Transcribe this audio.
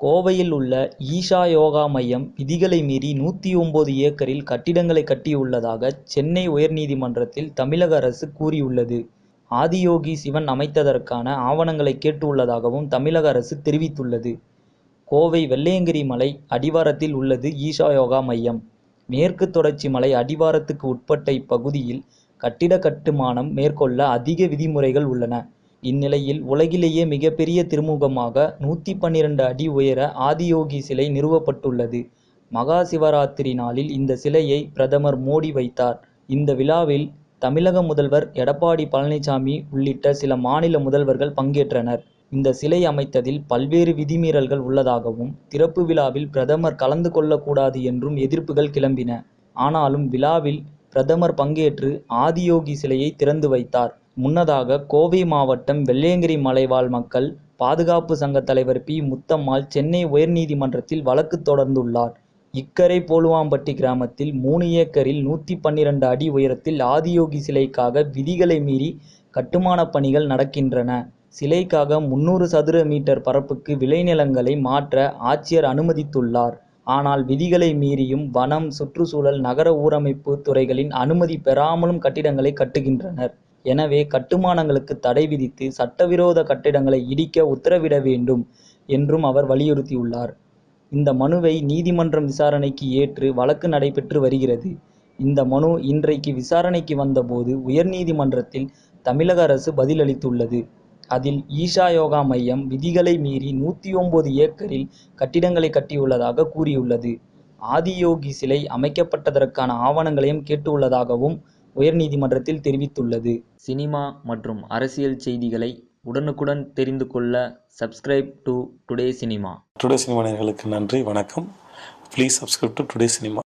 கோவையில் உள்ள ஈஷா யோகா மையம் விதிகளை மீறி 109 ஏக்கரில் கட்டிடங்களை கட்டியுள்ளதாக சென்னை உயர்நீதிமன்றத்தில் தமிழக அரசு கூறியுள்ளது. ஆதியோகி சிவன் அமைத்ததற்கான ஆவணங்களை கேட்டுள்ளதாகவும் தமிழக அரசு தெரிவித்துள்ளது. கோவை வெள்ளையங்கிரி மலை அடிவாரத்தில் உள்ளது ஈஷா யோகா மையம். மேற்கு தொடர்ச்சி மலை அடிவாரத்துக்கு உட்பட்ட இப்பகுதியில் கட்டிட கட்டுமானம் மேற்கொள்ள அதிக விதிமுறைகள் உள்ளன. இந்நிலையில் உலகிலேயே மிகப்பெரிய திருமுகமாக 112 அடி உயர ஆதியோகி சிலை நிறுவப்பட்டுள்ளது. மகா சிவராத்திரி நாளில் இந்த சிலையை பிரதமர் மோடி வைத்தார். இந்த விழாவில் தமிழக முதல்வர் எடப்பாடி பழனிசாமி உள்ளிட்ட சில மாநில முதல்வர்கள் பங்கேற்றனர். இந்த சிலை அமைத்ததில் பல்வேறு விதிமீறல்கள் உள்ளதாகவும், திறப்பு விழாவில் பிரதமர் கலந்து கொள்ளக்கூடாது என்றும் எதிர்ப்புகள் கிளம்பின. ஆனாலும் விழாவில் பிரதமர் பங்கேற்று ஆதியோகி சிலையை திறந்து வைத்தார். முன்னதாக கோவை மாவட்டம் வெள்ளையங்கிரி மலைவாழ் மக்கள் பாதுகாப்பு சங்க தலைவர் பி. முத்தம்மாள் சென்னை உயர்நீதிமன்றத்தில் வழக்கு தொடர்ந்துள்ளார். இக்கரை போலுவாம்பட்டி கிராமத்தில் 3 ஏக்கரில் 112 அடி உயரத்தில் ஆதியோகி சிலைக்காக விதிகளை மீறி கட்டுமான பணிகள் நடக்கின்றன. சிலைக்காக 300 சதுர மீட்டர் பரப்புக்கு விளைநிலங்களை மாற்ற ஆட்சியர் அனுமதித்துள்ளார். ஆனால் விதிகளை மீறியும் வனம், சுற்றுச்சூழல், நகர ஊரமைப்பு துறைகளின் அனுமதி பெறாமலும் கட்டிடங்களை கட்டுகின்றனர். எனவே கட்டுமானங்களுக்கு தடை விதித்து சட்டவிரோத கட்டிடங்களை இடிக்க உத்தரவிட வேண்டும் என்றும் அவர் வலியுறுத்தியுள்ளார். இந்த மனுவை நீதிமன்றம் விசாரணைக்கு ஏற்று வழக்கு நடைபெற்று வருகிறது. இந்த மனு இன்றைக்கு விசாரணைக்கு வந்தபோது உயர்நீதிமன்றத்தில் தமிழக அரசு பதிலளித்துள்ளது. அதில் ஈஷா யோகா மையம் விதிகளை மீறி 109 ஏக்கரில் கட்டிடங்களை கட்டியுள்ளதாக கூறியுள்ளது. ஆதியோகி சிலை அமைக்கப்பட்டதற்கான ஆவணங்களையும் கேட்டுள்ளதாகவும் உயர்நீதிமன்றத்தில் தெரிவித்துள்ளது. சினிமா மற்றும் அரசியல் செய்திகளை உடனுக்குடன் தெரிந்து கொள்ள subscribe to today cinema. Today cinema நேயர்களுக்கு நன்றி, வணக்கம். Please subscribe to today cinema.